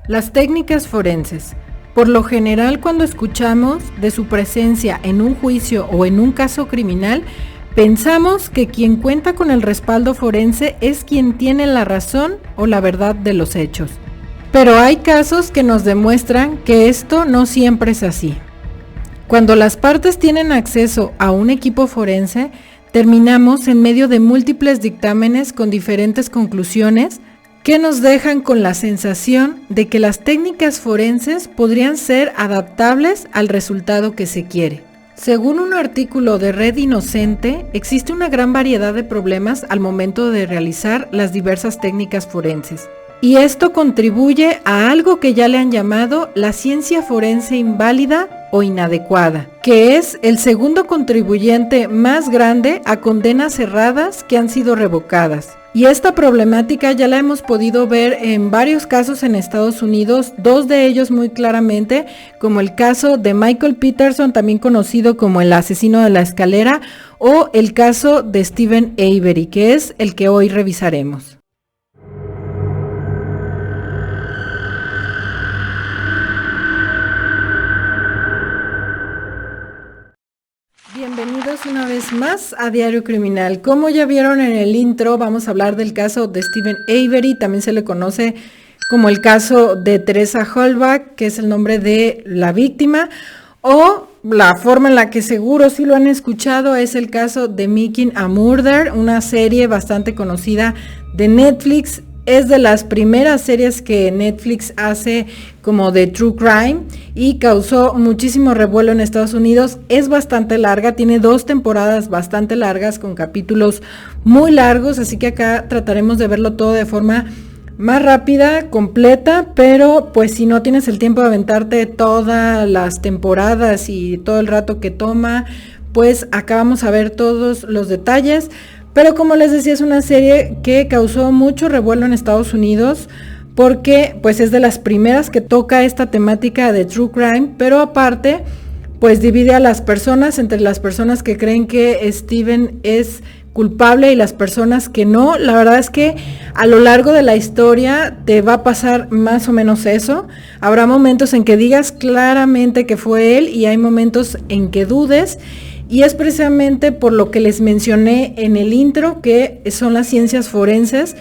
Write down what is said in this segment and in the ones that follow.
Las técnicas forenses. Por lo general, cuando escuchamos de su presencia en un juicio o en un caso criminal, pensamos que quien cuenta con el respaldo forense es quien tiene la razón o la verdad de los hechos. Pero hay casos que nos demuestran que esto no siempre es así. Cuando las partes tienen acceso a un equipo forense, terminamos en medio de múltiples dictámenes con diferentes conclusiones que nos dejan con la sensación de que las técnicas forenses podrían ser adaptables al resultado que se quiere. Según un artículo de Red Inocente, existe una gran variedad de problemas al momento de realizar las diversas técnicas forenses. Y esto contribuye a algo que ya le han llamado la ciencia forense inválida o inadecuada, que es el segundo contribuyente más grande a condenas cerradas que han sido revocadas. Y esta problemática ya la hemos podido ver en varios casos en Estados Unidos, dos de ellos muy claramente, como el caso de Michael Peterson, también conocido como el asesino de la escalera, o el caso de Steven Avery, que es el que hoy revisaremos. Bienvenidos una vez más a Diario Criminal. Como ya vieron en el intro, vamos a hablar del caso de Steven Avery, también se le conoce como el caso de Teresa Halbach, que es el nombre de la víctima, o la forma en la que seguro sí lo han escuchado es el caso de Making a Murder, una serie bastante conocida de Netflix. Es de las primeras series que Netflix hace como de True Crime y causó muchísimo revuelo en Estados Unidos. Es bastante larga, tiene 2 temporadas bastante largas con capítulos muy largos, así que acá trataremos de verlo todo de forma más rápida, completa, pero pues si no tienes el tiempo de aventarte todas las temporadas y todo el rato que toma, pues acá vamos a ver todos los detalles. Pero como les decía, es una serie que causó mucho revuelo en Estados Unidos porque pues es de las primeras que toca esta temática de True Crime, pero aparte pues divide a las personas entre las personas que creen que Steven es culpable y las personas que no. La verdad es que a lo largo de la historia te va a pasar más o menos eso. Habrá momentos en que digas claramente que fue él y hay momentos en que dudes. Y es precisamente por lo que les mencioné en el intro, que son las ciencias forenses,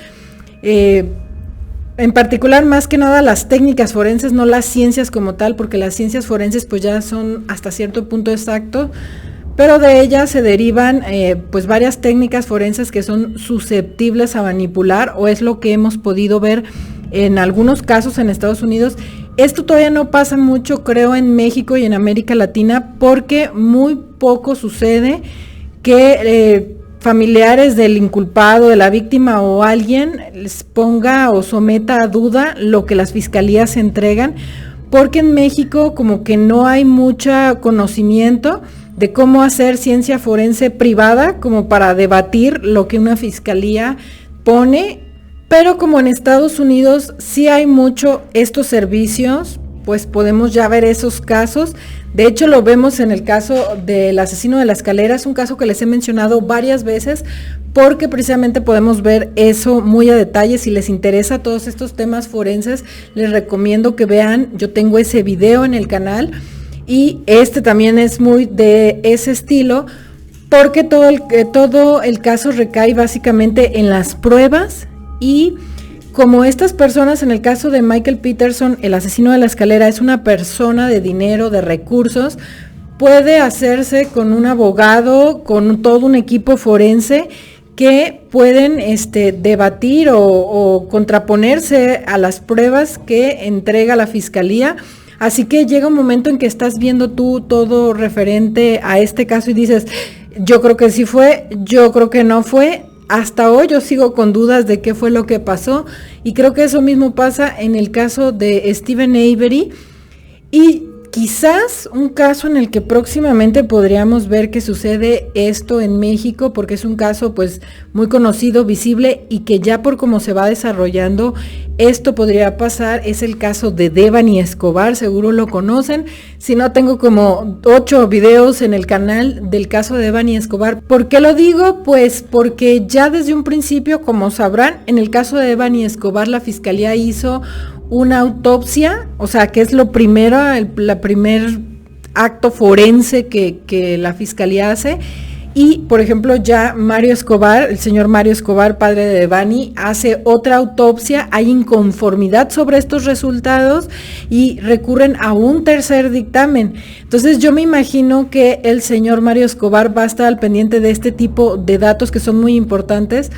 en particular más que nada las técnicas forenses, no las ciencias como tal, porque las ciencias forenses pues ya son hasta cierto punto exacto, pero de ellas se derivan pues varias técnicas forenses que son susceptibles a manipular, o es lo que hemos podido ver en algunos casos en Estados Unidos. Esto todavía no pasa mucho, creo, en México y en América Latina, porque muy poco sucede que familiares del inculpado, de la víctima o alguien les ponga o someta a duda lo que las fiscalías entregan, porque en México como que no hay mucho conocimiento de cómo hacer ciencia forense privada como para debatir lo que una fiscalía pone. Pero como en Estados Unidos sí hay mucho estos servicios, pues podemos ya ver esos casos. De hecho lo vemos en el caso del asesino de la escalera, es un caso que les he mencionado varias veces porque precisamente podemos ver eso muy a detalle. Si les interesa todos estos temas forenses, les recomiendo que vean, yo tengo ese video en el canal y este también es muy de ese estilo, porque todo el caso recae básicamente en las pruebas. Y como estas personas, en el caso de Michael Peterson, el asesino de la escalera, es una persona de dinero, de recursos, puede hacerse con un abogado, con todo un equipo forense que pueden debatir o contraponerse a las pruebas que entrega la fiscalía. Así que llega un momento en que estás viendo tú todo referente a este caso y dices, yo creo que sí fue, yo creo que no fue. Hasta hoy yo sigo con dudas de qué fue lo que pasó y creo que eso mismo pasa en el caso de Steven Avery y quizás un caso en el que próximamente podríamos ver que sucede esto en México, porque es un caso pues muy conocido, visible y que ya por cómo se va desarrollando esto podría pasar. Es el caso de Devani Escobar, seguro lo conocen. Si no, tengo como 8 videos en el canal del caso de Devani Escobar. ¿Por qué lo digo? Pues porque ya desde un principio, como sabrán, en el caso de Devani Escobar la fiscalía hizo una autopsia, o sea, que es lo primero, la primer acto forense que la fiscalía hace. Y, por ejemplo, ya Mario Escobar, el señor Mario Escobar, padre de Devani, hace otra autopsia, hay inconformidad sobre estos resultados y recurren a un tercer dictamen. Entonces yo me imagino que el señor Mario Escobar va a estar al pendiente de este tipo de datos que son muy importantes,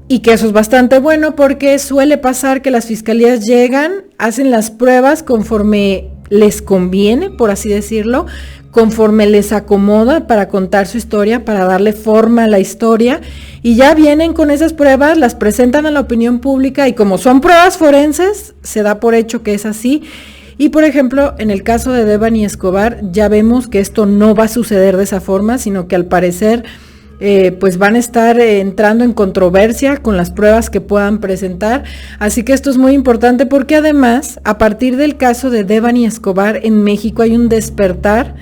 y que eso es bastante bueno porque suele pasar que las fiscalías llegan, hacen las pruebas conforme les conviene, por así decirlo, conforme les acomoda para contar su historia, para darle forma a la historia, y ya vienen con esas pruebas, las presentan a la opinión pública, y como son pruebas forenses, se da por hecho que es así. Y por ejemplo, en el caso de Devani Escobar, ya vemos que esto no va a suceder de esa forma, sino que al parecer pues van a estar entrando en controversia con las pruebas que puedan presentar. Así que esto es muy importante porque además, a partir del caso de Devani Escobar, en México hay un despertar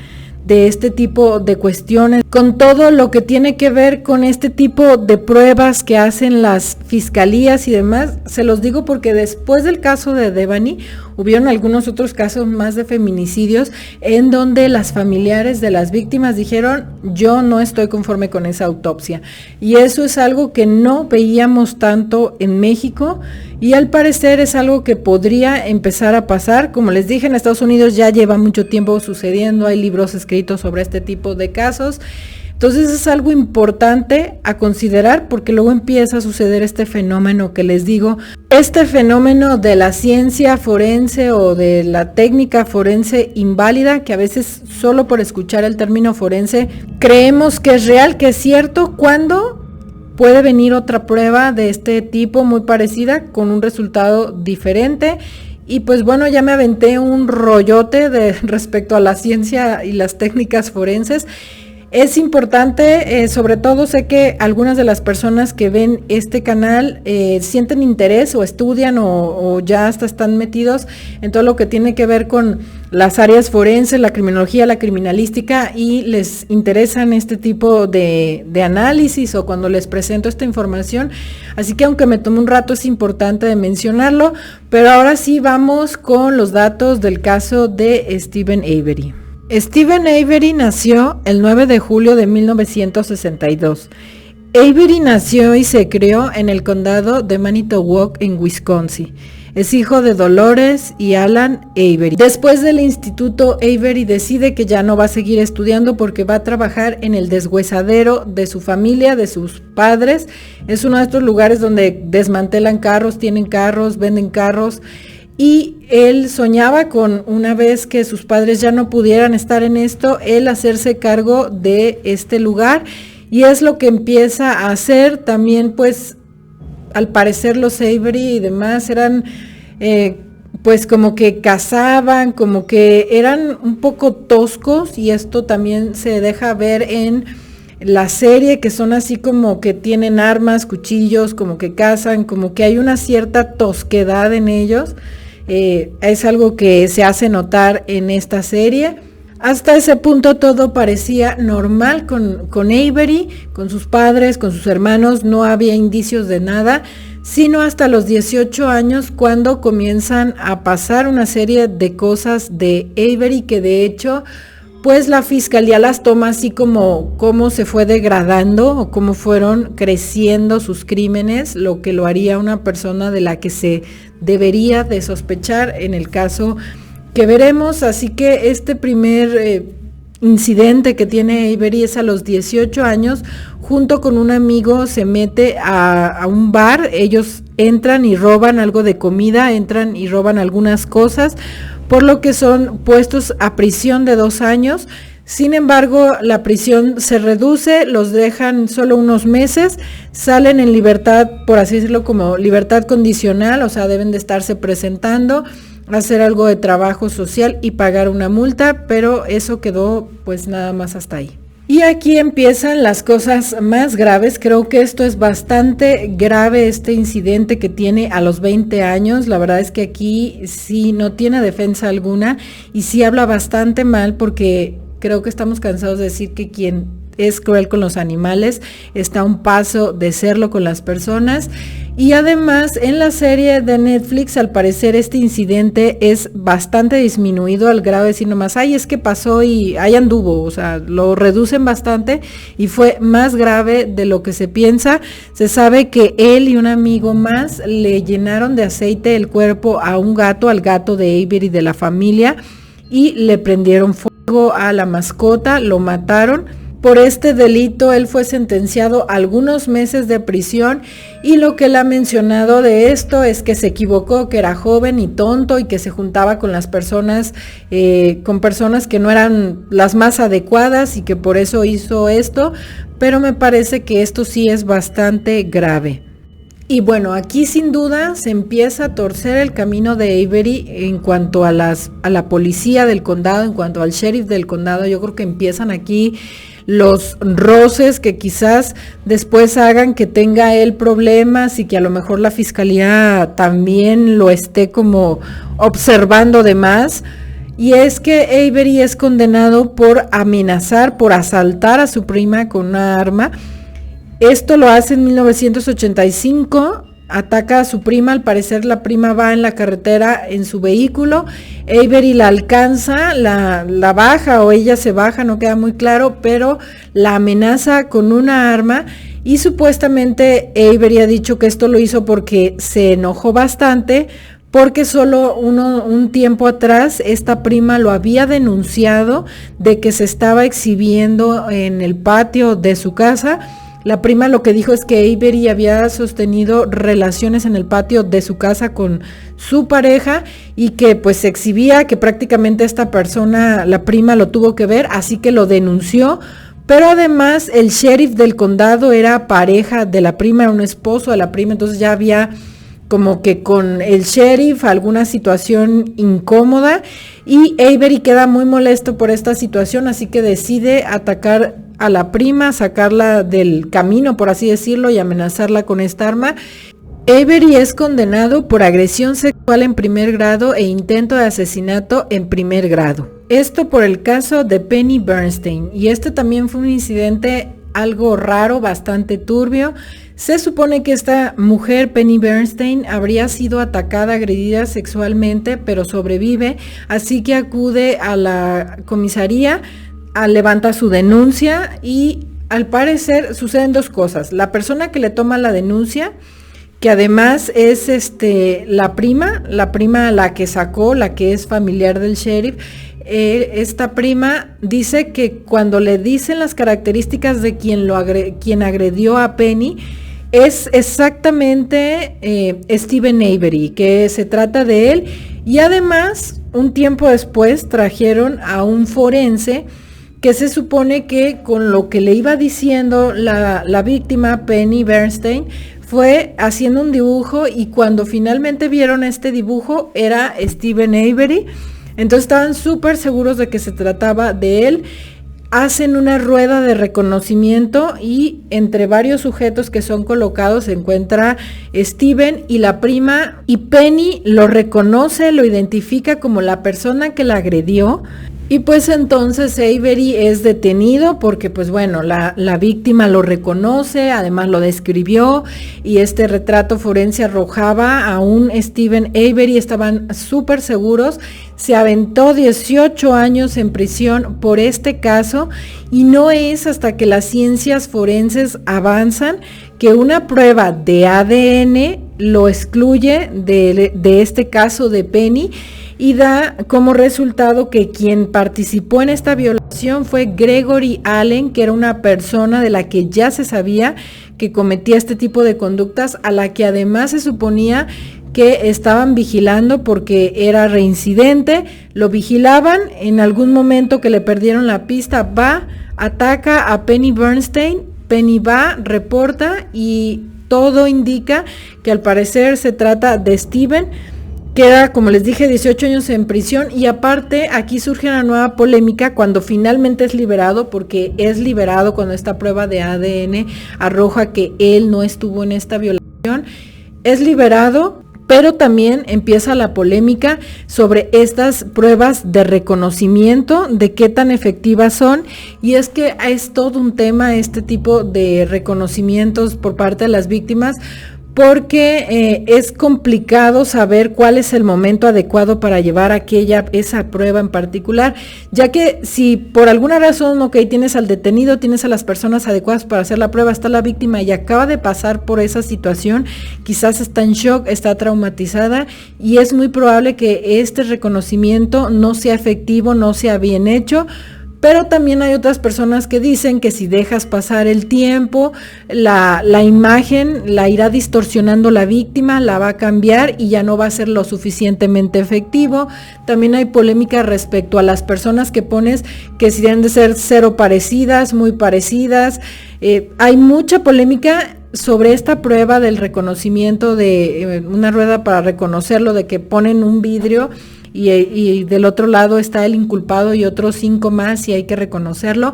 de este tipo de cuestiones, con todo lo que tiene que ver con este tipo de pruebas que hacen las fiscalías y demás. Se los digo porque después del caso de Devani, hubieron algunos otros casos más de feminicidios en donde las familiares de las víctimas dijeron: yo no estoy conforme con esa autopsia. Y eso es algo que no veíamos tanto en México, y al parecer es algo que podría empezar a pasar. Como les dije, en Estados Unidos ya lleva mucho tiempo sucediendo, hay libros escritos sobre este tipo de casos. Entonces es algo importante a considerar, porque luego empieza a suceder este fenómeno que les digo, este fenómeno de la ciencia forense o de la técnica forense inválida, que a veces solo por escuchar el término forense creemos que es real, que es cierto, cuando puede venir otra prueba de este tipo muy parecida con un resultado diferente. Y pues bueno, ya me aventé un rollote respecto a la ciencia y las técnicas forenses. Es importante, sobre todo sé que algunas de las personas que ven este canal sienten interés o estudian o ya hasta están metidos en todo lo que tiene que ver con las áreas forenses, la criminología, la criminalística, y les interesan este tipo de análisis o cuando les presento esta información. Así que aunque me tome un rato, es importante de mencionarlo, pero ahora sí vamos con los datos del caso de Steven Avery. Steven Avery nació el 9 de julio de 1962. Avery nació y se crió en el condado de Manitowoc, en Wisconsin. Es hijo de Dolores y Alan Avery. Después del instituto, Avery decide que ya no va a seguir estudiando porque va a trabajar en el deshuesadero de su familia, de sus padres. Es uno de estos lugares donde desmantelan carros, tienen carros, venden carros. Y él soñaba con, una vez que sus padres ya no pudieran estar en esto, él hacerse cargo de este lugar, y es lo que empieza a hacer. También pues al parecer los Avery y demás eran pues como que cazaban, como que eran un poco toscos, y esto también se deja ver en la serie, que son así como que tienen armas, cuchillos, como que cazan, como que hay una cierta tosquedad en ellos. Es algo que se hace notar en esta serie. Hasta ese punto todo parecía normal con Avery, con sus padres, con sus hermanos, no había indicios de nada, sino hasta los 18 años cuando comienzan a pasar una serie de cosas de Avery que de hecho pues la fiscalía las toma así como cómo se fue degradando o cómo fueron creciendo sus crímenes, lo que lo haría una persona de la que se debería de sospechar en el caso que veremos. Así que este primer incidente que tiene Avery es a los 18 años, junto con un amigo se mete a un bar. Ellos entran y roban algo de comida, entran y roban algunas cosas, por lo que son puestos a prisión de 2 años. Sin embargo, la prisión se reduce, los dejan solo unos meses, salen en libertad, por así decirlo, como libertad condicional, o sea, deben de estarse presentando, hacer algo de trabajo social y pagar una multa, pero eso quedó pues nada más hasta ahí. Y aquí empiezan las cosas más graves. Creo que esto es bastante grave, este incidente que tiene a los 20 años. La verdad es que aquí sí no tiene defensa alguna y sí habla bastante mal, porque creo que estamos cansados de decir que quien es cruel con los animales, está a un paso de serlo con las personas. Y además en la serie de Netflix al parecer este incidente es bastante disminuido al grado de decir nomás, ay, es que pasó y ahí anduvo, o sea, lo reducen bastante y fue más grave de lo que se piensa. Se sabe que él y un amigo más le llenaron de aceite el cuerpo a un gato, al gato de Avery de la familia, y le prendieron fuego a la mascota, lo mataron. Por este delito él fue sentenciado a algunos meses de prisión y lo que él ha mencionado de esto es que se equivocó, que era joven y tonto y que se juntaba con las personas, con personas que no eran las más adecuadas y que por eso hizo esto, pero me parece que esto sí es bastante grave. Y bueno, aquí sin duda se empieza a torcer el camino de Avery en cuanto a la policía del condado, en cuanto al sheriff del condado. Yo creo que empiezan aquí los roces que quizás después hagan que tenga él problemas y que a lo mejor la fiscalía también lo esté como observando de más. Y es que Avery es condenado por amenazar, por asaltar a su prima con una arma. Esto lo hace en 1985, ataca a su prima, al parecer la prima va en la carretera en su vehículo, Avery la alcanza, la baja o ella se baja, no queda muy claro, pero la amenaza con una arma y supuestamente Avery ha dicho que esto lo hizo porque se enojó bastante, porque solo un tiempo atrás esta prima lo había denunciado de que se estaba exhibiendo en el patio de su casa. La prima lo que dijo es que Avery había sostenido relaciones en el patio de su casa con su pareja y que pues se exhibía, que prácticamente esta persona, la prima, lo tuvo que ver, así que lo denunció. Pero además el sheriff del condado era pareja de la prima, era un esposo de la prima, entonces ya había como que con el sheriff alguna situación incómoda y Avery queda muy molesto por esta situación, así que decide atacar a la prima, sacarla del camino, por así decirlo, y amenazarla con esta arma. Avery es condenado por agresión sexual en primer grado e intento de asesinato en primer grado. Esto por el caso de Penny Bernstein, y este también fue un incidente algo raro, bastante turbio. Se supone que esta mujer, Penny Bernstein, habría sido atacada, agredida sexualmente, pero sobrevive, así que acude a la comisaría, levanta su denuncia y al parecer suceden dos cosas. La persona que le toma la denuncia, que además es la prima la que sacó, la que es familiar del sheriff, esta prima dice que cuando le dicen las características de quien agredió a Penny, es exactamente Steven Avery, que se trata de él, y además un tiempo después trajeron a un forense que se supone que con lo que le iba diciendo la víctima, Penny Bernstein, fue haciendo un dibujo y cuando finalmente vieron este dibujo era Steven Avery, entonces estaban súper seguros de que se trataba de él. Hacen una rueda de reconocimiento y entre varios sujetos que son colocados se encuentra Steven y la prima, y Penny lo reconoce, lo identifica como la persona que la agredió. Y pues entonces Avery es detenido porque pues bueno, la víctima lo reconoce, además lo describió y este retrato forense arrojaba a un Steven Avery, estaban súper seguros. Se aventó 18 años en prisión por este caso y no es hasta que las ciencias forenses avanzan que una prueba de ADN lo excluye de este caso de Penny y da como resultado que quien participó en esta violación fue Gregory Allen, que era una persona de la que ya se sabía que cometía este tipo de conductas, a la que además se suponía que estaban vigilando porque era reincidente, lo vigilaban, en algún momento que le perdieron la pista, va, ataca a Penny Bernstein, Penny va, reporta y todo indica que al parecer se trata de Steven. Queda, como les dije, 18 años en prisión y aparte aquí surge una nueva polémica cuando finalmente es liberado, porque es liberado cuando esta prueba de ADN arroja que él no estuvo en esta violación. Es liberado, Pero también empieza la polémica sobre estas pruebas de reconocimiento, de qué tan efectivas son, y es que es todo un tema este tipo de reconocimientos por parte de las víctimas, porque es complicado saber cuál es el momento adecuado para llevar esa prueba en particular, ya que si por alguna razón, tienes al detenido, tienes a las personas adecuadas para hacer la prueba, está la víctima y acaba de pasar por esa situación, quizás está en shock, está traumatizada, y es muy probable que este reconocimiento no sea efectivo, no sea bien hecho. Pero también hay otras personas que dicen que si dejas pasar el tiempo, la imagen la irá distorsionando la víctima, la va a cambiar y ya no va a ser lo suficientemente efectivo. También hay polémica respecto a las personas que pones que si deben de ser cero parecidas, muy parecidas. Hay mucha polémica sobre esta prueba del reconocimiento de una rueda para reconocerlo, de que ponen un vidrio y del otro lado está el inculpado y otros 5 más y hay que reconocerlo.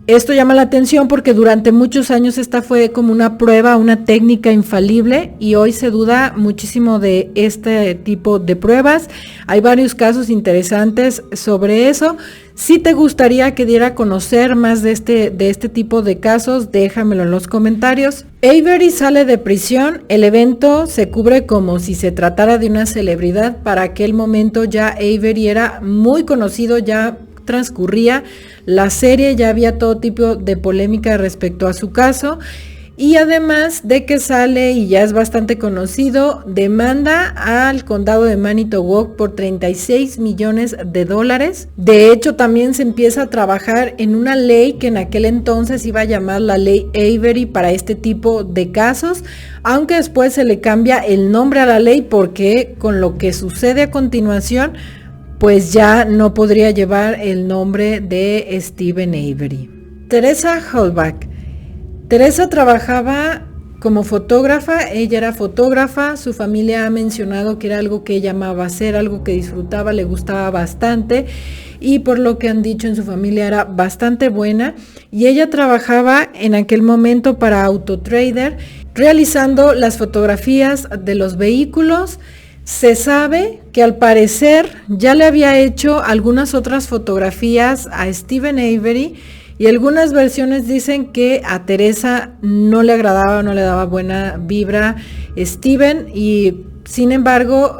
Esto llama la atención porque durante muchos años esta fue como una prueba, una técnica infalible, y hoy se duda muchísimo de este tipo de pruebas. Hay varios casos interesantes sobre eso. Si te gustaría que diera a conocer más de este tipo de casos, déjamelo en los comentarios. Avery sale de prisión, el evento se cubre como si se tratara de una celebridad. Para aquel momento ya Avery era muy conocido, ya transcurría la serie, ya había todo tipo de polémica respecto a su caso, y además de que sale y ya es bastante conocido, demanda al condado de Manitowoc por $36 millones. De hecho, también se empieza a trabajar en una ley que en aquel entonces iba a llamar la ley Avery para este tipo de casos, aunque después se le cambia el nombre a la ley porque con lo que sucede a continuación, pues ya no podría llevar el nombre de Steven Avery. Teresa Halbach. Teresa trabajaba como fotógrafa, ella era fotógrafa, su familia ha mencionado que era algo que ella amaba hacer, algo que disfrutaba, le gustaba bastante, y por lo que han dicho en su familia era bastante buena, y ella trabajaba en aquel momento para Autotrader, realizando las fotografías de los vehículos. Se sabe que al parecer ya le había hecho algunas otras fotografías a Steven Avery, y algunas versiones dicen que a Teresa no le agradaba, no le daba buena vibra Steven, y sin embargo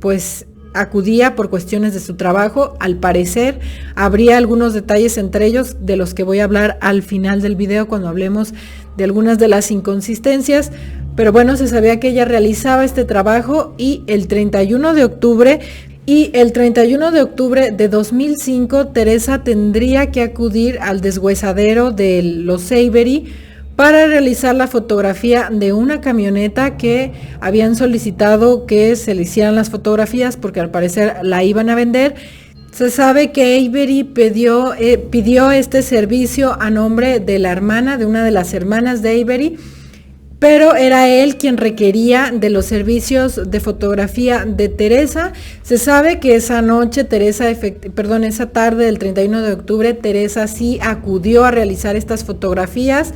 pues acudía por cuestiones de su trabajo. Al parecer habría algunos detalles entre ellos de los que voy a hablar al final del video cuando hablemos de algunas de las inconsistencias. Pero bueno, se sabía que ella realizaba este trabajo, y el 31 de octubre de 2005, Teresa tendría que acudir al deshuesadero de los Avery para realizar la fotografía de una camioneta que habían solicitado que se le hicieran las fotografías porque al parecer la iban a vender. Se sabe que Avery pidió este servicio a nombre de la hermana, de una de las hermanas de Avery, pero era él quien requería de los servicios de fotografía de Teresa. Se sabe que esa tarde del 31 de octubre, Teresa sí acudió a realizar estas fotografías,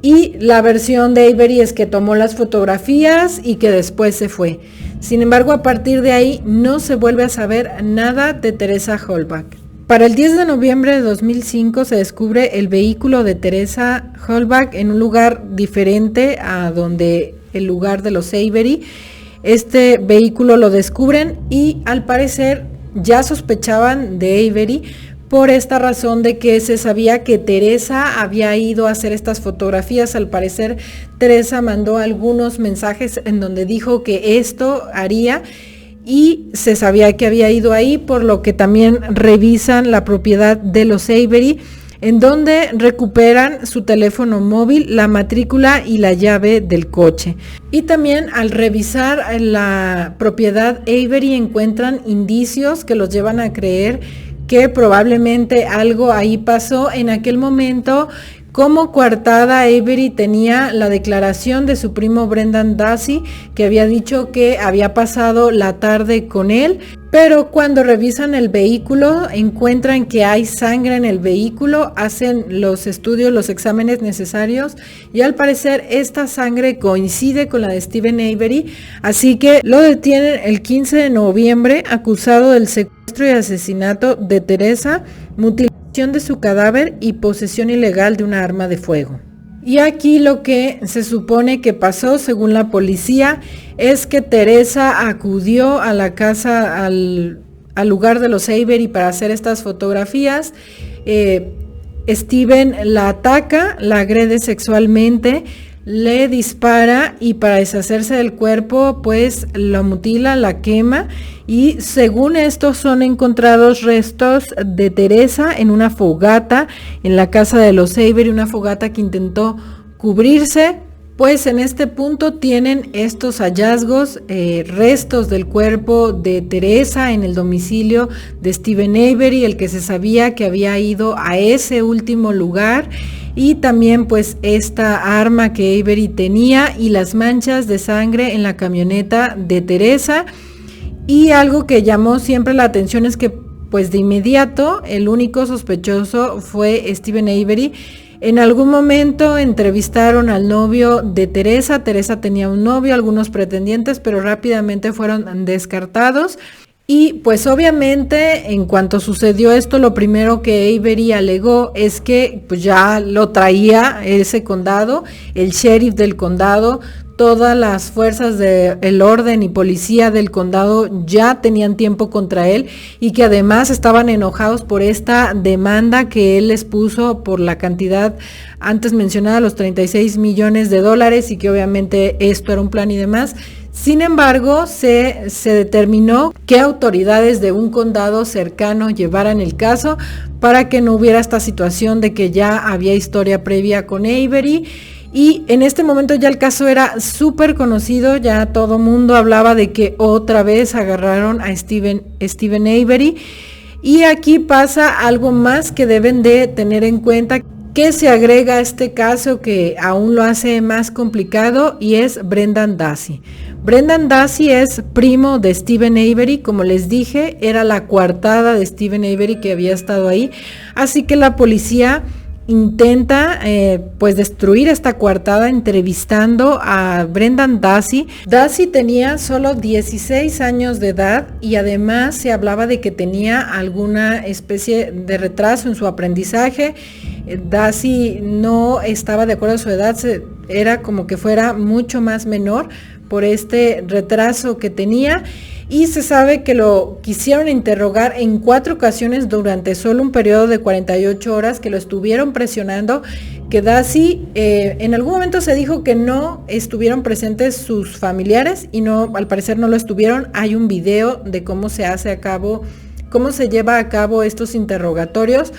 y la versión de Avery es que tomó las fotografías y que después se fue. Sin embargo, a partir de ahí no se vuelve a saber nada de Teresa Halbach. Para el 10 de noviembre de 2005 se descubre el vehículo de Teresa Halbach en un lugar diferente a donde el lugar de los Avery. Este vehículo lo descubren y al parecer ya sospechaban de Avery por esta razón de que se sabía que Teresa había ido a hacer estas fotografías. Al parecer Teresa mandó algunos mensajes en donde dijo que esto haría, y se sabía que había ido ahí, por lo que también revisan la propiedad de los Avery, en donde recuperan su teléfono móvil, la matrícula y la llave del coche. Y también al revisar la propiedad Avery encuentran indicios que los llevan a creer que probablemente algo ahí pasó. En aquel momento, Como coartada, Avery tenía la declaración de su primo Brendan Dassey, que había dicho que había pasado la tarde con él, pero cuando revisan el vehículo encuentran que hay sangre en el vehículo, hacen los estudios, los exámenes necesarios y al parecer esta sangre coincide con la de Steven Avery, así que lo detienen el 15 de noviembre acusado del secuestro y asesinato de Teresa, mutilación de su cadáver y posesión ilegal de una arma de fuego. Y aquí lo que se supone que pasó, según la policía, es que Teresa acudió a la casa, al lugar de los Avery para hacer estas fotografías. Steven la ataca, la agrede sexualmente, le dispara y para deshacerse del cuerpo pues lo mutila, la quema y según esto son encontrados restos de Teresa en una fogata en la casa de los Avery, una fogata que intentó cubrirse. Pues en este punto tienen estos hallazgos, restos del cuerpo de Teresa en el domicilio de Steven Avery, el que se sabía que había ido a ese último lugar, y también pues esta arma que Avery tenía y las manchas de sangre en la camioneta de Teresa. Y algo que llamó siempre la atención es que pues de inmediato el único sospechoso fue Steven Avery. En algún momento entrevistaron al novio de Teresa. Teresa tenía un novio, algunos pretendientes, pero rápidamente fueron descartados. Y pues obviamente en cuanto sucedió esto, lo primero que Avery alegó es que pues ya lo traía ese condado, el sheriff del condado, todas las fuerzas del orden y policía del condado ya tenían tiempo contra él y que además estaban enojados por esta demanda que él les puso por la cantidad antes mencionada, los $36 millones, y que obviamente esto era un plan y demás. Sin embargo, se determinó que autoridades de un condado cercano llevaran el caso para que no hubiera esta situación de que ya había historia previa con Avery. Y en este momento ya el caso era súper conocido, ya todo mundo hablaba de que otra vez agarraron a Steven Avery. Y aquí pasa algo más que deben de tener en cuenta, que se agrega a este caso que aún lo hace más complicado, y es Brendan Dassey. Brendan Dassey es primo de Steven Avery, como les dije, era la coartada de Steven Avery que había estado ahí, así que la policía intenta pues destruir esta coartada entrevistando a Brendan Dassey. Dassey tenía solo 16 años de edad y además se hablaba de que tenía alguna especie de retraso en su aprendizaje. Dassey no estaba de acuerdo a su edad, era como que fuera mucho más menor por este retraso que tenía. Y se sabe que lo quisieron interrogar en 4 ocasiones durante solo un periodo de 48 horas, que lo estuvieron presionando, que Dassey, en algún momento se dijo que no estuvieron presentes sus familiares y no, al parecer no lo estuvieron. Hay un video de cómo se lleva a cabo estos interrogatorios,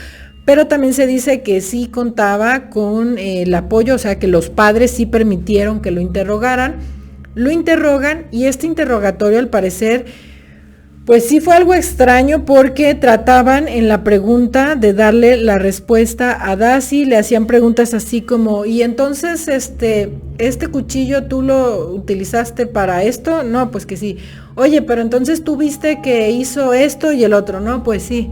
pero también se dice que sí contaba con el apoyo, o sea que los padres sí permitieron que lo interrogaran. Lo interrogan y este interrogatorio al parecer pues sí fue algo extraño porque trataban en la pregunta de darle la respuesta a Dassey, le hacían preguntas así como, y entonces este cuchillo tú lo utilizaste para esto, no, pues que sí, oye, pero entonces tú viste que hizo esto y el otro, no, pues sí,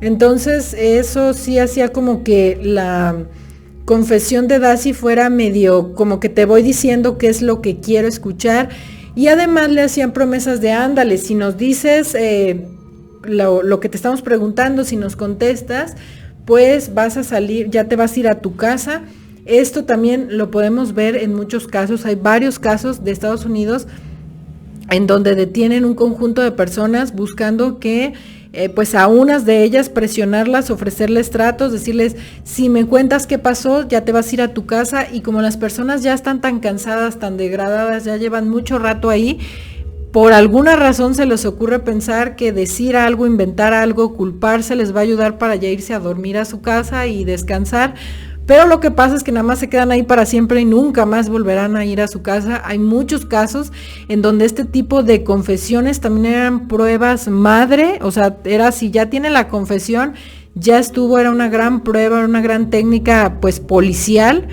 entonces eso sí hacía como que la confesión de Dassey fuera medio como que te voy diciendo qué es lo que quiero escuchar, y además le hacían promesas de ándale, si nos dices lo que te estamos preguntando, si nos contestas, pues vas a salir, ya te vas a ir a tu casa. Esto también lo podemos ver en muchos casos, hay varios casos de Estados Unidos en donde detienen un conjunto de personas buscando que pues a unas de ellas presionarlas, ofrecerles tratos, decirles, si me cuentas qué pasó, ya te vas a ir a tu casa, y como las personas ya están tan cansadas, tan degradadas, ya llevan mucho rato ahí, por alguna razón se les ocurre pensar que decir algo, inventar algo, culparse les va a ayudar para ya irse a dormir a su casa y descansar. Pero lo que pasa es que nada más se quedan ahí para siempre y nunca más volverán a ir a su casa. Hay muchos casos en donde este tipo de confesiones también eran pruebas madre, o sea, era si ya tiene la confesión, ya estuvo, era una gran prueba, era una gran técnica pues policial,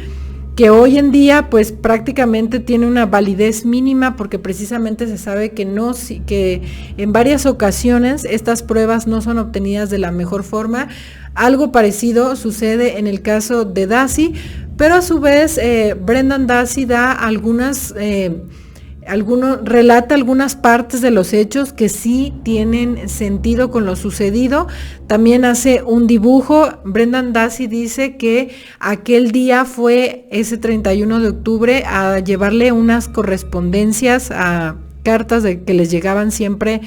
que hoy en día pues prácticamente tiene una validez mínima, porque precisamente se sabe que que en varias ocasiones estas pruebas no son obtenidas de la mejor forma. Algo parecido sucede en el caso de Dassey, pero a su vez Brendan Dassey da relata algunas partes de los hechos que sí tienen sentido con lo sucedido. También hace un dibujo. Brendan Dassey dice que aquel día fue ese 31 de octubre a llevarle unas correspondencias, a cartas que les llegaban siempre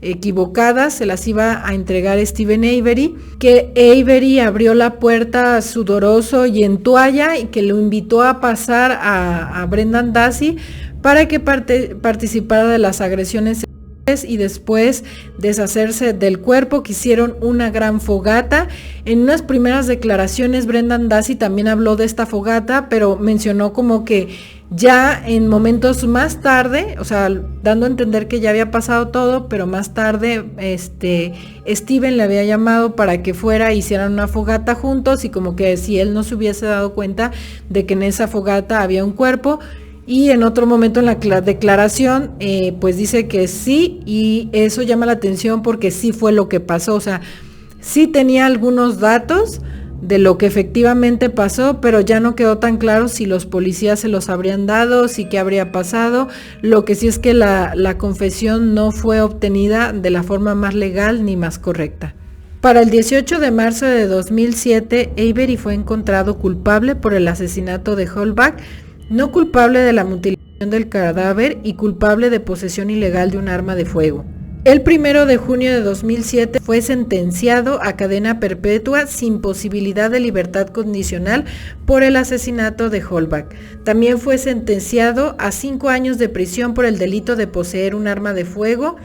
equivocadas, se las iba a entregar Steven Avery, que Avery abrió la puerta sudoroso y en toalla y que lo invitó a pasar a Brendan Dassey para que participara de las agresiones sexuales y después deshacerse del cuerpo, que hicieron una gran fogata. En unas primeras declaraciones Brendan Dassey también habló de esta fogata, pero mencionó como que ya en momentos más tarde, o sea, dando a entender que ya había pasado todo, pero más tarde Steven le había llamado para que fuera, hicieran una fogata juntos, y como que si él no se hubiese dado cuenta de que en esa fogata había un cuerpo. Y en otro momento en la declaración pues dice que sí, y eso llama la atención porque sí fue lo que pasó, o sea, sí tenía algunos datos de lo que efectivamente pasó, pero ya no quedó tan claro si los policías se los habrían dado, si qué habría pasado. Lo que sí es que la confesión no fue obtenida de la forma más legal ni más correcta. Para el 18 de marzo de 2007, Avery fue encontrado culpable por el asesinato de Halbach, no culpable de la mutilación del cadáver y culpable de posesión ilegal de un arma de fuego. El 1 de junio de 2007 fue sentenciado a cadena perpetua sin posibilidad de libertad condicional por el asesinato de Halbach. También fue sentenciado a 5 años de prisión por el delito de poseer un arma de fuego.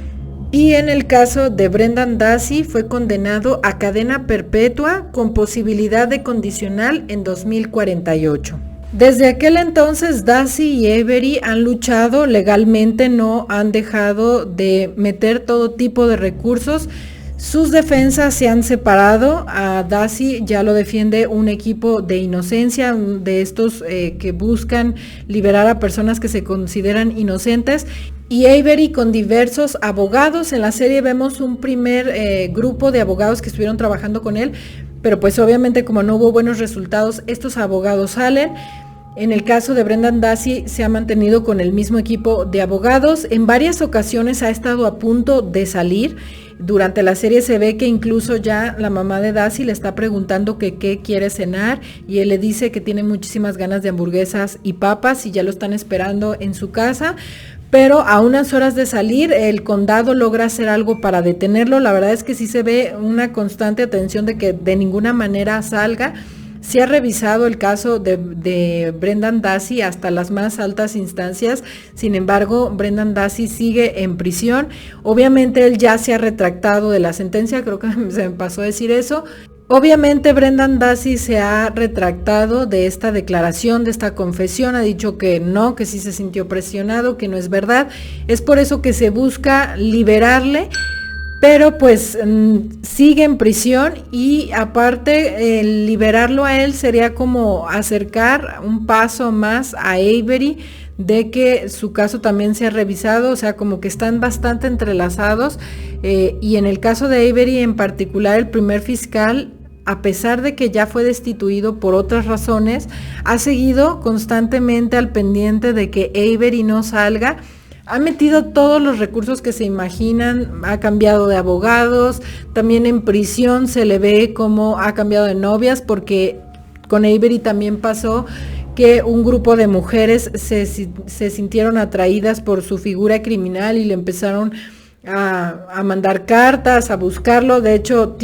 Y en el caso de Brendan Dassey fue condenado a cadena perpetua con posibilidad de condicional en 2048. Desde aquel entonces, Dassey y Avery han luchado legalmente, no han dejado de meter todo tipo de recursos. Sus defensas se han separado. A Dassey ya lo defiende un equipo de inocencia, de estos que buscan liberar a personas que se consideran inocentes. Y Avery con diversos abogados. En la serie vemos un primer grupo de abogados que estuvieron trabajando con él, pero pues obviamente como no hubo buenos resultados, estos abogados salen. En el caso de Brendan Dassey se ha mantenido con el mismo equipo de abogados. En varias ocasiones ha estado a punto de salir. Durante la serie se ve que incluso ya la mamá de Dassey le está preguntando que qué quiere cenar, y él le dice que tiene muchísimas ganas de hamburguesas y papas y ya lo están esperando en su casa. Pero a unas horas de salir, el condado logra hacer algo para detenerlo. La verdad es que sí se ve una constante atención de que de ninguna manera salga. Se ha revisado el caso de Brendan Dassey hasta las más altas instancias. Sin embargo, Brendan Dassey sigue en prisión. Obviamente él ya se ha retractado de la sentencia, creo que se me pasó a decir eso. Obviamente Brendan Dassey se ha retractado de esta declaración, de esta confesión, ha dicho que no, que sí se sintió presionado, que no es verdad. Es por eso que se busca liberarle, pero pues sigue en prisión, y aparte el liberarlo a él sería como acercar un paso más a Avery de que su caso también se ha revisado, o sea, como que están bastante entrelazados. Y en el caso de Avery en particular, el primer fiscal, a pesar de que ya fue destituido por otras razones, ha seguido constantemente al pendiente de que Avery no salga. Ha metido todos los recursos que se imaginan, ha cambiado de abogados, también en prisión se le ve como ha cambiado de novias, porque con Avery también pasó que un grupo de mujeres se sintieron atraídas por su figura criminal y le empezaron a mandar cartas, a buscarlo. De hecho,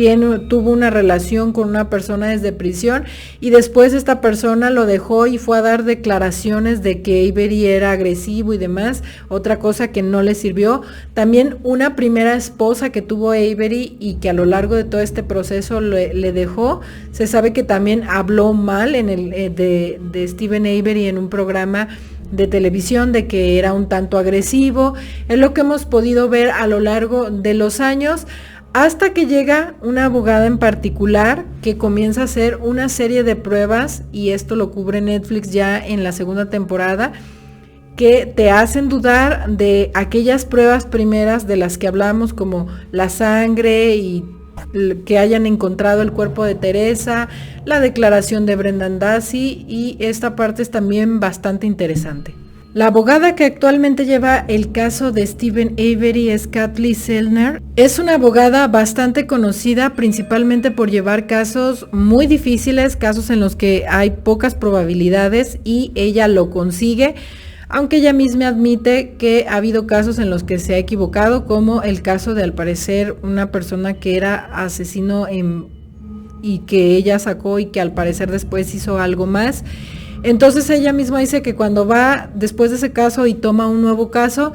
tuvo una relación con una persona desde prisión, y después esta persona lo dejó y fue a dar declaraciones de que Avery era agresivo y demás, otra cosa que no le sirvió. También una primera esposa que tuvo Avery y que a lo largo de todo este proceso le dejó, se sabe que también habló mal de Steven Avery en un programa de televisión, de que era un tanto agresivo. Es lo que hemos podido ver a lo largo de los años. hasta que llega una abogada en particular que comienza a hacer una serie de pruebas, y esto lo cubre Netflix ya en la segunda temporada, que te hacen dudar de aquellas pruebas primeras de las que hablamos, como la sangre y que hayan encontrado el cuerpo de Teresa, la declaración de Brendan Dassey, y esta parte es también bastante interesante. La abogada que actualmente lleva el caso de Steven Avery es Kathleen Zellner. Es una abogada bastante conocida principalmente por llevar casos muy difíciles, casos en los que hay pocas probabilidades, y ella lo consigue, aunque ella misma admite que ha habido casos en los que se ha equivocado, como el caso de, al parecer, una persona que era asesino y que ella sacó y que al parecer después hizo algo más. Entonces ella misma dice que cuando va después de ese caso y toma un nuevo caso,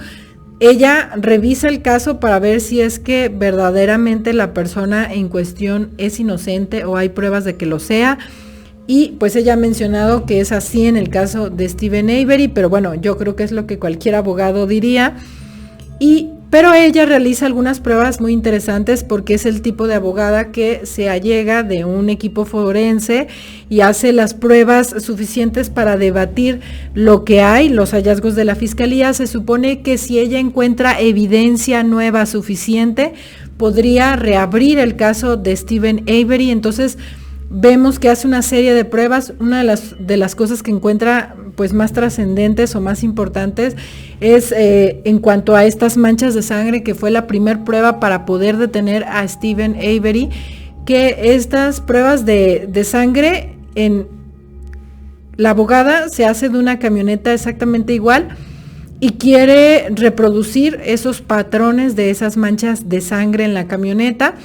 ella revisa el caso para ver si es que verdaderamente la persona en cuestión es inocente o hay pruebas de que lo sea. Y pues ella ha mencionado que es así en el caso de Steven Avery, pero bueno, yo creo que es lo que cualquier abogado diría. Pero ella realiza algunas pruebas muy interesantes porque es el tipo de abogada que se allega de un equipo forense y hace las pruebas suficientes para debatir lo que hay, los hallazgos de la fiscalía. Se supone que si ella encuentra evidencia nueva suficiente, podría reabrir el caso de Steven Avery. Entonces vemos que hace una serie de pruebas. Una de las cosas que encuentra pues más trascendentes o más importantes es en cuanto a estas manchas de sangre, que fue la primer prueba para poder detener a Steven Avery, que estas pruebas de sangre la abogada se hace de una camioneta exactamente igual y quiere reproducir esos patrones de esas manchas de sangre en la camioneta,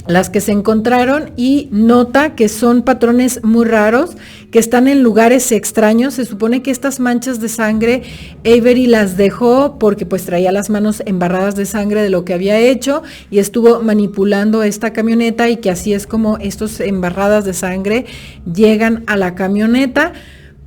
las que se encontraron, y nota que son patrones muy raros, que están en lugares extraños. Se supone que estas manchas de sangre Avery las dejó porque pues traía las manos embarradas de sangre de lo que había hecho y estuvo manipulando esta camioneta, y que así es como estos embarradas de sangre llegan a la camioneta.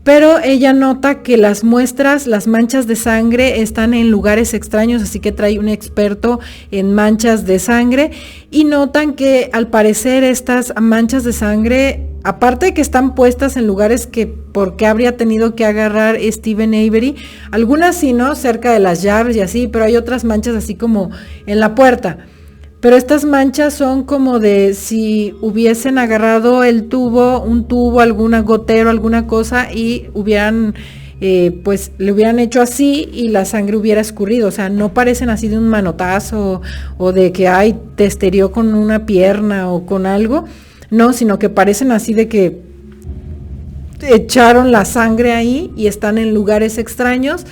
Pero ella nota que las muestras, las manchas de sangre están en lugares extraños, así que trae un experto en manchas de sangre, y notan que al parecer estas manchas de sangre, aparte de que están puestas en lugares que por qué habría tenido que agarrar Steven Avery, algunas sí, ¿no?, cerca de las llaves y así, pero hay otras manchas así como en la puerta. Pero estas manchas son como de si hubiesen agarrado un tubo, alguna gotero, alguna cosa, y pues le hubieran hecho así y la sangre hubiera escurrido. O sea, no parecen así de un manotazo o de que te esterió con una pierna o con algo. No, sino que parecen así de que echaron la sangre ahí y están en lugares extraños.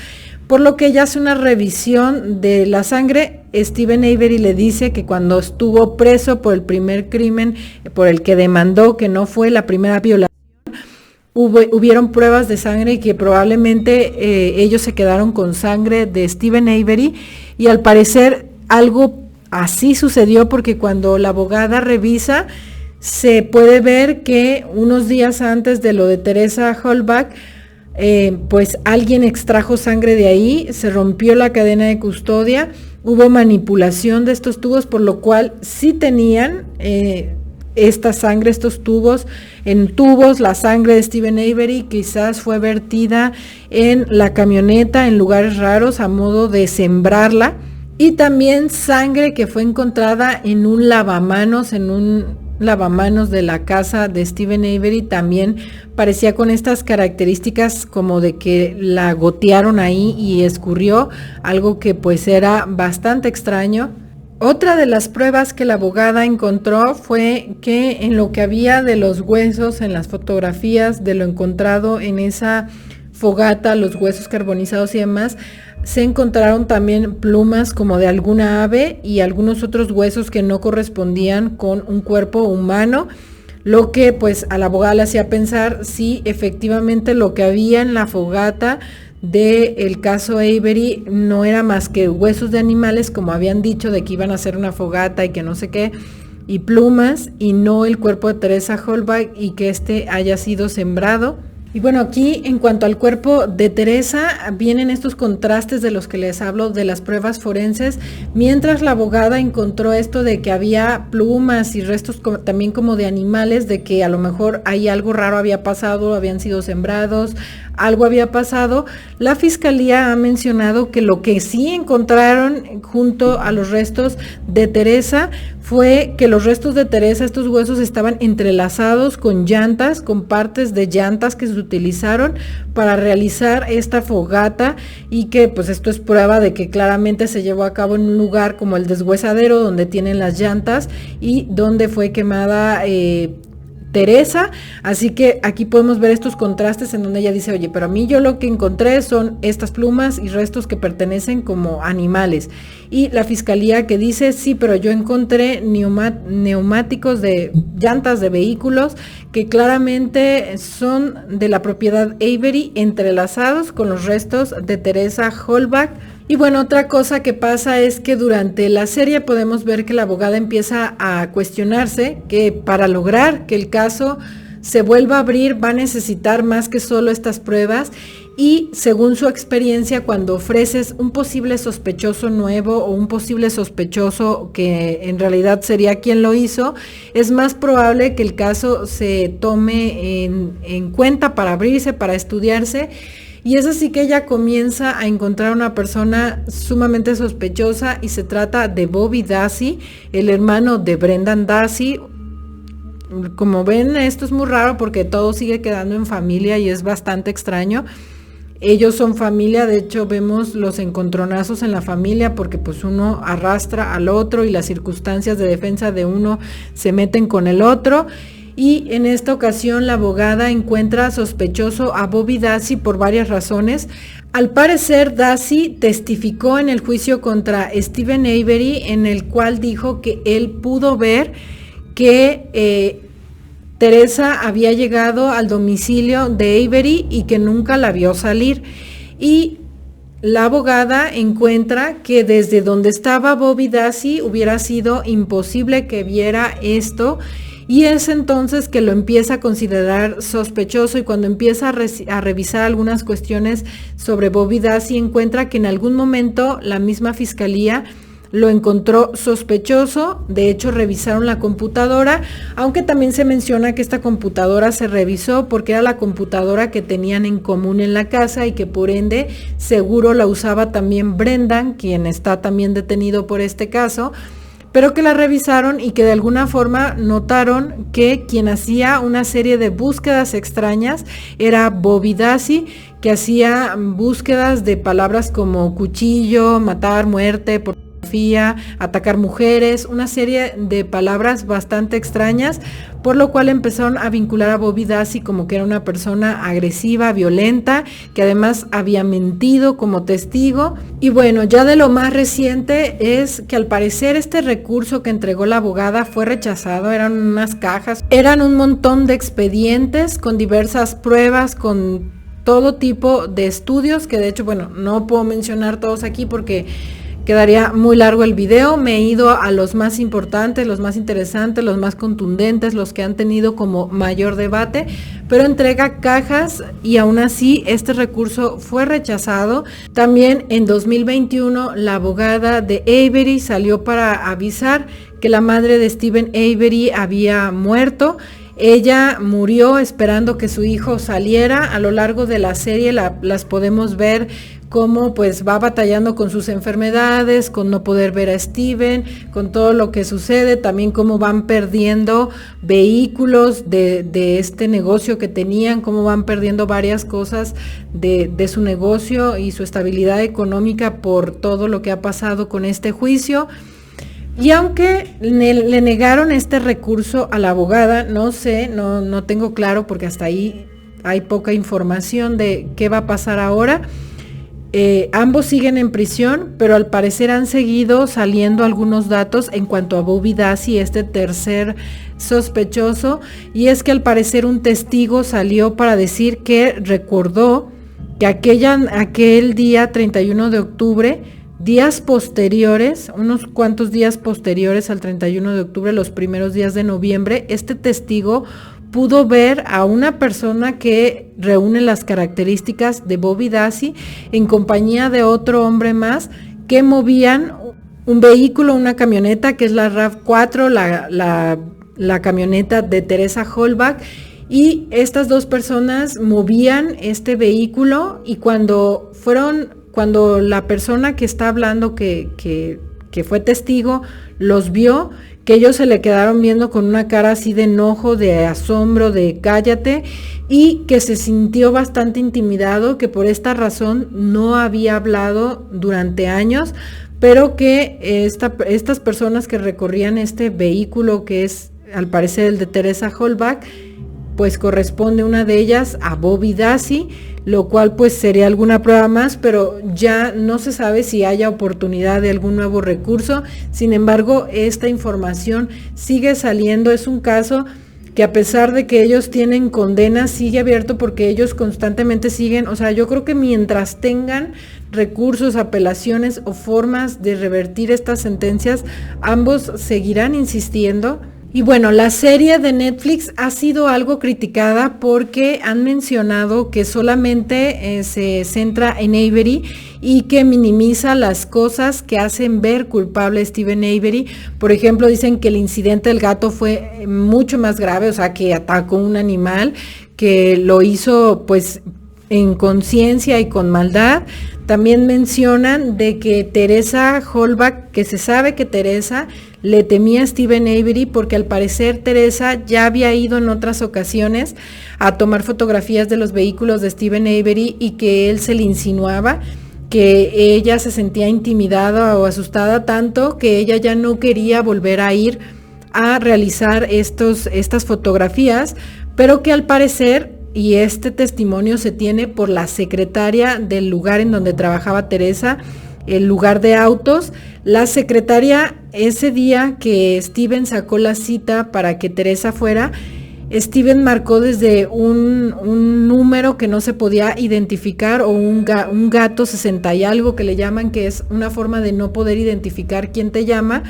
Por lo que ella hace una revisión de la sangre. Steven Avery le dice que cuando estuvo preso por el primer crimen por el que demandó, que no fue la primera violación, hubieron pruebas de sangre y que probablemente ellos se quedaron con sangre de Steven Avery, y al parecer algo así sucedió porque cuando la abogada revisa se puede ver que unos días antes de lo de Teresa Halbach, pues alguien extrajo sangre de ahí, se rompió la cadena de custodia, hubo manipulación de estos tubos, por lo cual sí tenían esta sangre, estos tubos, la sangre de Steven Avery quizás fue vertida en la camioneta en lugares raros a modo de sembrarla, y también sangre que fue encontrada en un lavamanos, de la casa de Steven Avery, también parecía con estas características como de que la gotearon ahí y escurrió, algo que pues era bastante extraño. Otra de las pruebas que la abogada encontró fue que en lo que había de los huesos, en las fotografías de lo encontrado en esa fogata, los huesos carbonizados y demás, se encontraron también plumas como de alguna ave y algunos otros huesos que no correspondían con un cuerpo humano, lo que pues a la abogada le hacía pensar si efectivamente lo que había en la fogata del caso Avery no era más que huesos de animales, como habían dicho de que iban a hacer una fogata y que no sé qué, y plumas, y no el cuerpo de Teresa Halbach, y que haya sido sembrado. Y bueno, aquí en cuanto al cuerpo de Teresa, vienen estos contrastes de los que les hablo de las pruebas forenses, mientras la abogada encontró esto de que había plumas y restos también como de animales, de que a lo mejor ahí algo raro había pasado, habían sido sembrados, algo había pasado. La fiscalía ha mencionado que lo que sí encontraron junto a los restos de Teresa fue que los restos de Teresa, estos huesos estaban entrelazados con llantas, con partes de llantas que se utilizaron para realizar esta fogata, y que pues esto es prueba de que claramente se llevó a cabo en un lugar como el deshuesadero donde tienen las llantas y donde fue quemada Teresa. Así que aquí podemos ver estos contrastes en donde ella dice, oye, pero a mí yo lo que encontré son estas plumas y restos que pertenecen como animales. Y la fiscalía que dice, sí, pero yo encontré neumáticos de llantas de vehículos que claramente son de la propiedad Avery, entrelazados con los restos de Teresa Halbach. Y bueno, otra cosa que pasa es que durante la serie podemos ver que la abogada empieza a cuestionarse que para lograr que el caso se vuelva a abrir va a necesitar más que solo estas pruebas, y según su experiencia, cuando ofreces un posible sospechoso nuevo o un posible sospechoso que en realidad sería quien lo hizo, es más probable que el caso se tome en cuenta para abrirse, para estudiarse. Y es así que ella comienza a encontrar una persona sumamente sospechosa, y se trata de Bobby Dassey, el hermano de Brendan Dassey. Como ven, esto es muy raro porque todo sigue quedando en familia y es bastante extraño. Ellos son familia, de hecho vemos los encontronazos en la familia porque pues uno arrastra al otro y las circunstancias de defensa de uno se meten con el otro. Y en esta ocasión la abogada encuentra sospechoso a Bobby Dassey por varias razones. Al parecer, Dassey testificó en el juicio contra Steven Avery, en el cual dijo que él pudo ver que Teresa había llegado al domicilio de Avery y que nunca la vio salir. Y la abogada encuentra que desde donde estaba Bobby Dassey hubiera sido imposible que viera esto, y es entonces que lo empieza a considerar sospechoso. Y cuando empieza a revisar algunas cuestiones sobre Bobby Dassey, encuentra que en algún momento la misma fiscalía lo encontró sospechoso. De hecho, revisaron la computadora, aunque también se menciona que esta computadora se revisó porque era la computadora que tenían en común en la casa y que por ende seguro la usaba también Brendan, quien está también detenido por este caso, pero que la revisaron y que de alguna forma notaron que quien hacía una serie de búsquedas extrañas era Bobby Dassey, que hacía búsquedas de palabras como cuchillo, matar, muerte, pornografía, atacar mujeres, una serie de palabras bastante extrañas, por lo cual empezaron a vincular a Bobby Dassey como que era una persona agresiva, violenta, que además había mentido como testigo. Y bueno, ya de lo más reciente es que al parecer este recurso que entregó la abogada fue rechazado. Eran unas cajas, eran un montón de expedientes con diversas pruebas, con todo tipo de estudios, que de hecho, bueno, no puedo mencionar todos aquí porque quedaría muy largo el video. Me he ido a los más importantes, los más interesantes, los más contundentes, los que han tenido como mayor debate, pero entrega cajas y aún así este recurso fue rechazado. También en 2021 la abogada de Avery salió para avisar que la madre de Steven Avery había muerto. Ella murió esperando que su hijo saliera. A lo largo de la serie las podemos ver cómo pues va batallando con sus enfermedades, con no poder ver a Steven, con todo lo que sucede, también cómo van perdiendo vehículos de este negocio que tenían, cómo van perdiendo varias cosas de su negocio y su estabilidad económica por todo lo que ha pasado con este juicio. Y aunque le negaron este recurso a la abogada, no sé, no tengo claro porque hasta ahí hay poca información de qué va a pasar ahora. Ambos siguen en prisión, pero al parecer han seguido saliendo algunos datos en cuanto a Bobby Dassey, este tercer sospechoso, y es que al parecer un testigo salió para decir que recordó que aquel día 31 de octubre, días posteriores, unos cuantos días posteriores al 31 de octubre, los primeros días de noviembre, este testigo pudo ver a una persona que reúne las características de Bobby Dassey en compañía de otro hombre más que movían un vehículo, una camioneta que es la RAV4, la camioneta de Teresa Halbach, y estas dos personas movían este vehículo y cuando la persona que está hablando que fue testigo los vio, que ellos se le quedaron viendo con una cara así de enojo, de asombro, de cállate, y que se sintió bastante intimidado, que por esta razón no había hablado durante años, pero que estas personas que recorrían este vehículo, que es al parecer el de Teresa Halbach, pues corresponde una de ellas a Bobby Dassey, lo cual pues sería alguna prueba más, pero ya no se sabe si haya oportunidad de algún nuevo recurso. Sin embargo, esta información sigue saliendo, es un caso que a pesar de que ellos tienen condena, sigue abierto porque ellos constantemente siguen, o sea, yo creo que mientras tengan recursos, apelaciones o formas de revertir estas sentencias, ambos seguirán insistiendo. Y bueno, la serie de Netflix ha sido algo criticada porque han mencionado que solamente se centra en Avery y que minimiza las cosas que hacen ver culpable a Steven Avery. Por ejemplo, dicen que el incidente del gato fue mucho más grave, o sea, que atacó un animal, que lo hizo pues en conciencia y con maldad. También mencionan de que Teresa Halbach, que se sabe que Teresa le temía a Steven Avery porque al parecer Teresa ya había ido en otras ocasiones a tomar fotografías de los vehículos de Steven Avery y que él se le insinuaba, que ella se sentía intimidada o asustada tanto que ella ya no quería volver a ir a realizar estas fotografías, pero que al parecer, y este testimonio se tiene por la secretaria del lugar en donde trabajaba Teresa, el lugar de autos, la secretaria, ese día que Steven sacó la cita para que Teresa fuera, Steven marcó desde un número que no se podía identificar, o un gato 60 y algo que le llaman, que es una forma de no poder identificar quién te llama.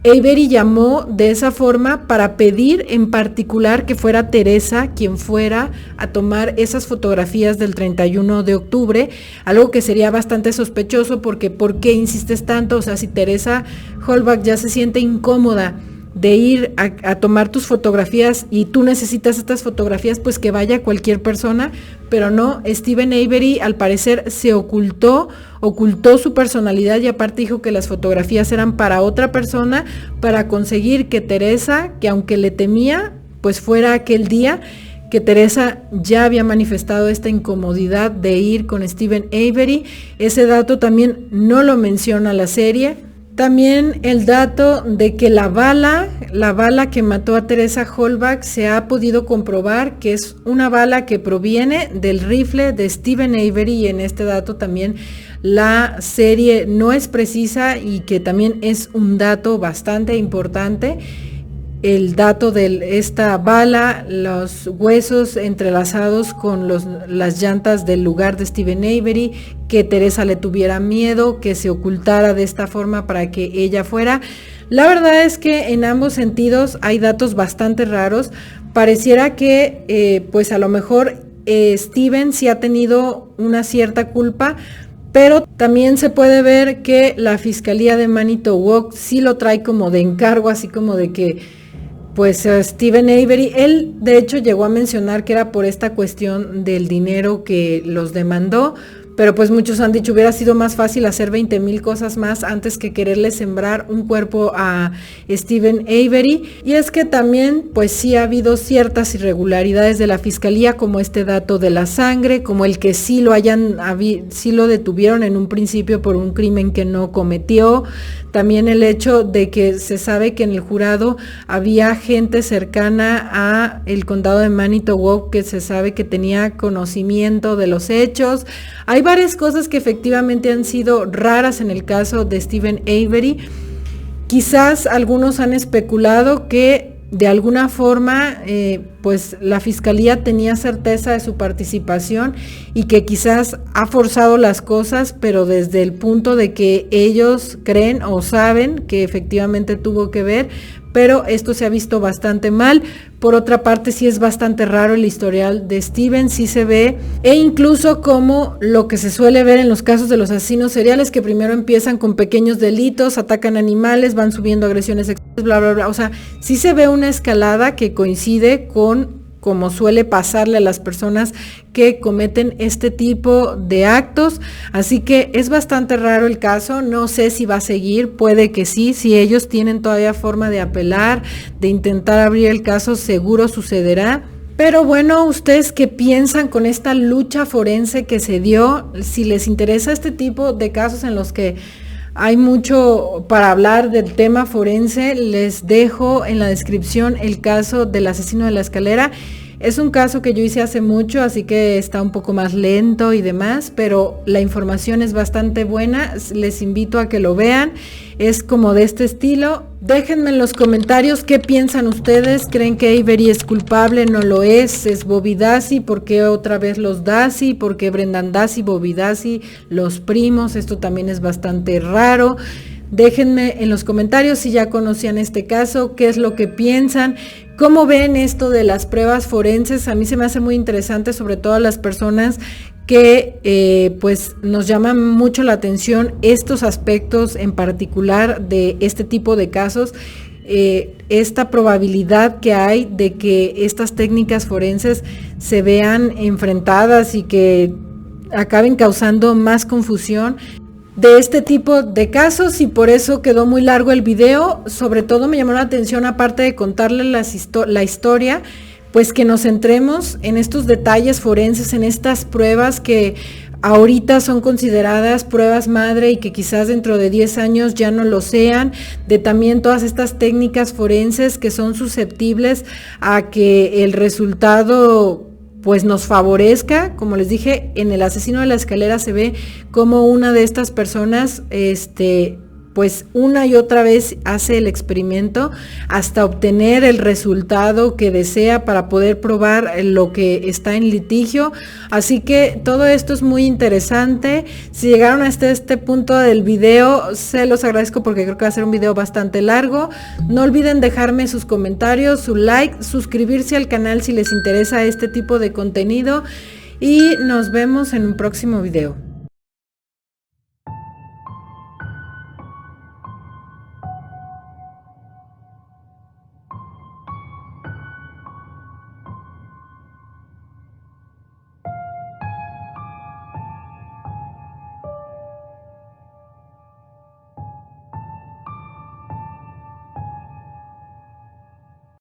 Avery llamó de esa forma para pedir en particular que fuera Teresa quien fuera a tomar esas fotografías del 31 de octubre, algo que sería bastante sospechoso porque ¿por qué insistes tanto? O sea, si Teresa Halbach ya se siente incómoda de ir a tomar tus fotografías y tú necesitas estas fotografías, pues que vaya cualquier persona, pero no, Steven Avery al parecer se ocultó su personalidad y aparte dijo que las fotografías eran para otra persona para conseguir que Teresa, que aunque le temía, pues fuera aquel día, que Teresa ya había manifestado esta incomodidad de ir con Steven Avery. Ese dato también no lo menciona la serie. También el dato de que la bala que mató a Teresa Halbach se ha podido comprobar que es una bala que proviene del rifle de Steven Avery, y en este dato también la serie no es precisa y que también es un dato bastante importante. El dato de esta bala, los huesos entrelazados con las llantas del lugar de Steven Avery, que Teresa le tuviera miedo, que se ocultara de esta forma para que ella fuera. La verdad es que en ambos sentidos hay datos bastante raros. Pareciera que pues a lo mejor Steven sí ha tenido una cierta culpa, pero también se puede ver que la Fiscalía de Manitowoc sí lo trae como de encargo, así como de que pues Steven Avery, él de hecho llegó a mencionar que era por esta cuestión del dinero que los demandó, pero pues muchos han dicho hubiera sido más fácil hacer 20,000 cosas más antes que quererle sembrar un cuerpo a Steven Avery. Y es que también pues sí ha habido ciertas irregularidades de la fiscalía, como este dato de la sangre, como el que sí lo detuvieron en un principio por un crimen que no cometió. También el hecho de que se sabe que en el jurado había gente cercana a el condado de Manitowoc que se sabe que tenía conocimiento de los hechos. Hay varias cosas que efectivamente han sido raras en el caso de Steven Avery. Quizás algunos han especulado que de alguna forma pues la fiscalía tenía certeza de su participación y que quizás ha forzado las cosas, pero desde el punto de que ellos creen o saben que efectivamente tuvo que ver, pero esto se ha visto bastante mal. Por otra parte, sí es bastante raro el historial de Steven, sí se ve, e incluso como lo que se suele ver en los casos de los asesinos seriales, que primero empiezan con pequeños delitos, atacan animales, van subiendo agresiones sexuales, bla, bla, bla. O sea, sí se ve una escalada que coincide con como suele pasarle a las personas que cometen este tipo de actos, así que es bastante raro el caso. No sé si va a seguir, puede que sí, si ellos tienen todavía forma de apelar, de intentar abrir el caso, seguro sucederá. Pero bueno, ¿ustedes qué piensan con esta lucha forense que se dio? Si les interesa este tipo de casos en los que hay mucho para hablar del tema forense, les dejo en la descripción el caso del asesino de la escalera. Es un caso que yo hice hace mucho, así que está un poco más lento y demás, pero la información es bastante buena, les invito a que lo vean, es como de este estilo. Déjenme en los comentarios qué piensan ustedes, ¿creen que Avery es culpable? ¿No lo es? ¿Es Bobby Dassey? ¿Por qué otra vez los Dassey? ¿Por qué Brendan Dassey, Bobby Dassey, los primos? Esto también es bastante raro. Déjenme en los comentarios si ya conocían este caso, qué es lo que piensan, cómo ven esto de las pruebas forenses. A mí se me hace muy interesante, sobre todo a las personas que pues nos llaman mucho la atención estos aspectos en particular de este tipo de casos, esta probabilidad que hay de que estas técnicas forenses se vean enfrentadas y que acaben causando más confusión de este tipo de casos, y por eso quedó muy largo el video. Sobre todo me llamó la atención, aparte de contarles la historia, pues que nos centremos en estos detalles forenses, en estas pruebas que ahorita son consideradas pruebas madre y que quizás dentro de 10 años ya no lo sean, de también todas estas técnicas forenses que son susceptibles a que el resultado pues nos favorezca. Como les dije, en el asesino de la escalera se ve como una de estas personas, pues una y otra vez hace el experimento hasta obtener el resultado que desea para poder probar lo que está en litigio. Así que todo esto es muy interesante. Si llegaron hasta este punto del video, se los agradezco porque creo que va a ser un video bastante largo. No olviden dejarme sus comentarios, su like, suscribirse al canal si les interesa este tipo de contenido, y nos vemos en un próximo video.